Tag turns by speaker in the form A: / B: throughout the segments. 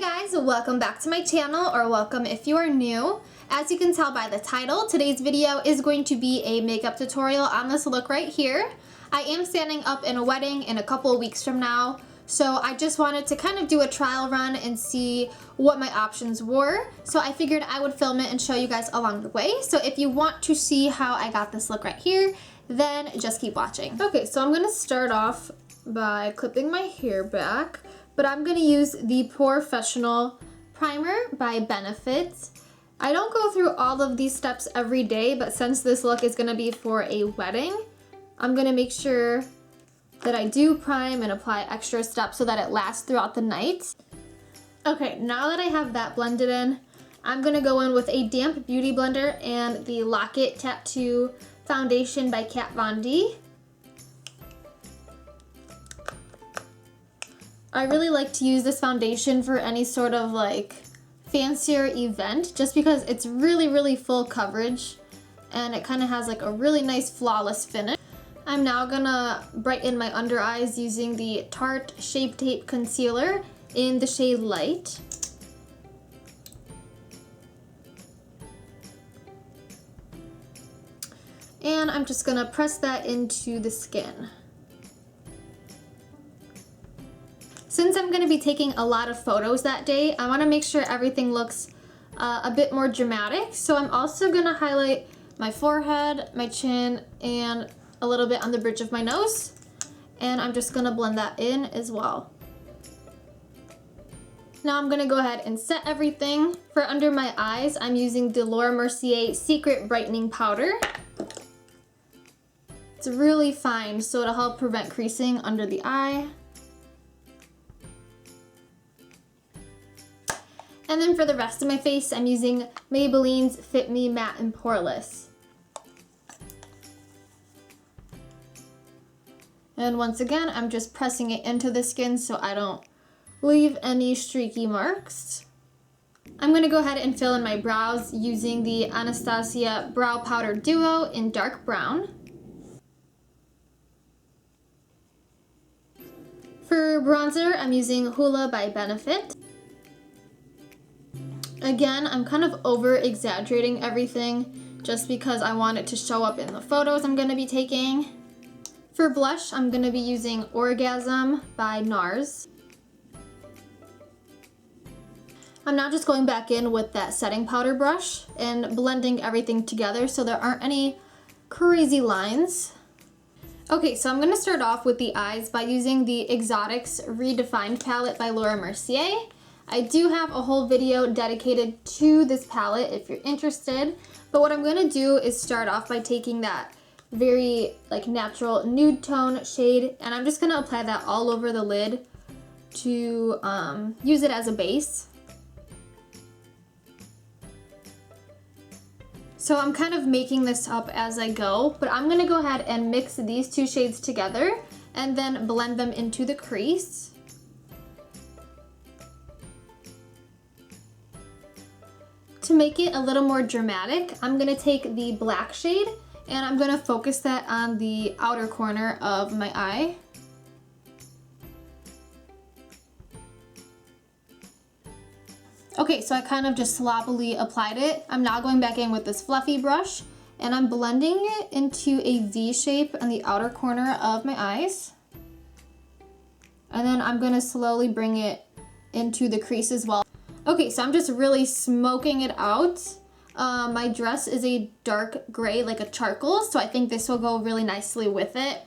A: guys, welcome back to my channel, or welcome if you are new. As you can tell by the title, today's video is going to be a makeup tutorial on this look right here. I am standing up in a wedding in a couple of weeks from now, so I just wanted to kind of do a trial run and see what my options were. So I figured I would film it and show you guys along the way. So if you want to see how I got this look right here, then just keep watching. Okay, so I'm gonna start off by clipping my hair back, but I'm gonna use the Professional Primer by Benefit. I don't go through all of these steps every day, but since this look is gonna be for a wedding, I'm gonna make sure that I do prime and apply extra steps so that it lasts throughout the night. Okay, now that I have that blended in, I'm gonna go in with a damp beauty blender and the Lock It Tattoo Foundation by Kat Von D. I really like to use this foundation for any sort of like fancier event just because it's really full coverage and it kind of has like a really nice flawless finish. I'm now gonna brighten my under eyes using the Tarte Shape Tape Concealer in the shade Light. And I'm just gonna press that into the skin. Since I'm gonna be taking a lot of photos that day, I wanna make sure everything looks a bit more dramatic. So I'm also gonna highlight my forehead, my chin, and a little bit on the bridge of my nose. And I'm just gonna blend that in as well. Now I'm gonna go ahead and set everything. For under my eyes, I'm using the Mercier Secret Brightening Powder. It's really fine, so it'll help prevent creasing under the eye. And then for the rest of my face, I'm using Maybelline's Fit Me Matte and Poreless. And once again, I'm just pressing it into the skin so I don't leave any streaky marks. I'm gonna go ahead and fill in my brows using the Anastasia Brow Powder Duo in dark brown. For bronzer, I'm using Hoola by Benefit. Again, I'm kind of over-exaggerating everything just because I want it to show up in the photos I'm gonna be taking. For blush, I'm gonna be using Orgasm by Nars. I'm now just going back in with that setting powder brush and blending everything together so there aren't any crazy lines. Okay, so I'm gonna start off with the eyes by using the Exotics Redefined palette by Laura Mercier. I do have a whole video dedicated to this palette if you're interested, but what I'm gonna do is start off by taking that very like natural nude tone shade, and I'm just gonna apply that all over the lid to use it as a base. So I'm kind of making this up as I go, but I'm gonna go ahead and mix these two shades together and then blend them into the crease. To make it a little more dramatic, I'm gonna take the black shade and I'm gonna focus that on the outer corner of my eye. Okay, so I kind of just sloppily applied it. I'm now going back in with this fluffy brush and I'm blending it into a V shape on the outer corner of my eyes. And then I'm gonna slowly bring it into the crease as well. Okay, so I'm just really smoking it out. My dress is a dark gray, like a charcoal, so I think this will go really nicely with it.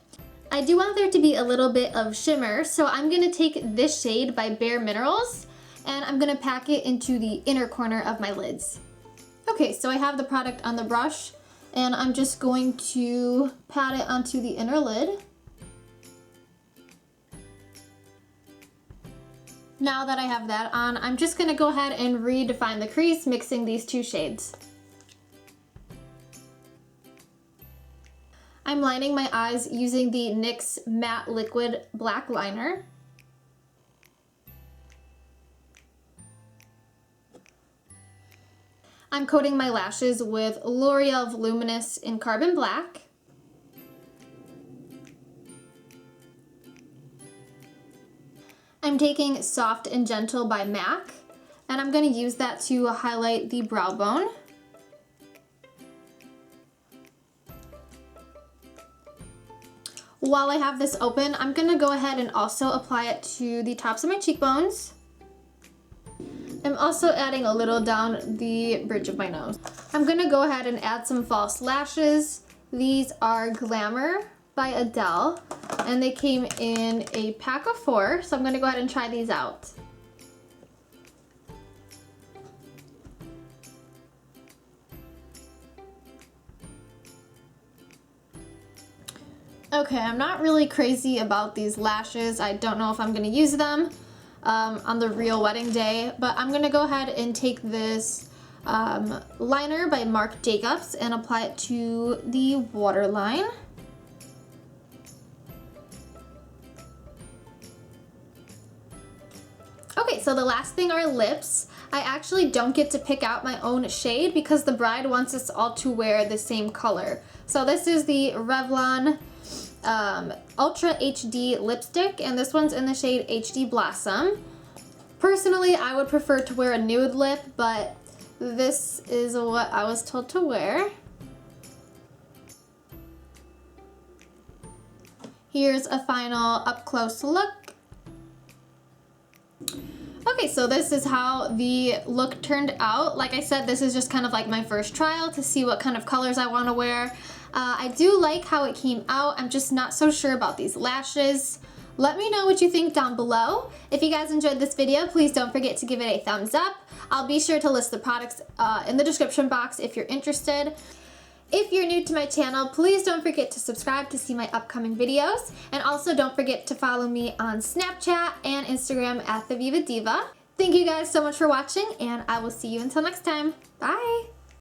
A: I do want there to be a little bit of shimmer, so I'm gonna take this shade by Bareminerals and I'm gonna pack it into the inner corner of my lids. Okay, so I have the product on the brush and I'm just going to pat it onto the inner lid. Now that I have that on, I'm just gonna go ahead and redefine the crease, mixing these two shades. I'm lining my eyes using the NYX Matte Liquid Black Liner. I'm coating my lashes with L'Oreal Voluminous in Carbon Black. I'm taking Soft and Gentle by MAC And I'm going to use that to highlight the brow bone. While I have this open, I'm going to go ahead and also apply it to the tops of my cheekbones. I'm also adding a little down the bridge of my nose. I'm going to go ahead and add some false lashes. These are Glamour by Adele, and they came in a pack of 4, so I'm going to go ahead and try these out. Okay, I'm not really crazy about these lashes. I don't know if I'm going to use them on the real wedding day, but I'm going to go ahead and take this liner by Marc Jacobs and apply it to the waterline. Okay, so the last thing are lips. I actually don't get to pick out my own shade because the bride wants us all to wear the same color. So this is the Revlon Ultra HD lipstick, and this one's in the shade HD Blossom. Personally, I would prefer to wear a nude lip, but this is what I was told to wear. Here's a final up close look. Okay, so this is how the look turned out. Like I said, this is just kind of like my first trial to see what kind of colors I want to wear. I do like how it came out. I'm just not so sure about these lashes. Let me know what you think down below. If you guys enjoyed this video, please don't forget to give it a thumbs up. I'll be sure to list the products in the description box if you're interested. If you're new to my channel, please don't forget to subscribe to see my upcoming videos. And also don't forget to follow me on Snapchat and Instagram at TheVivaDiva. Thank you guys so much for watching, and I will see you until next time. Bye!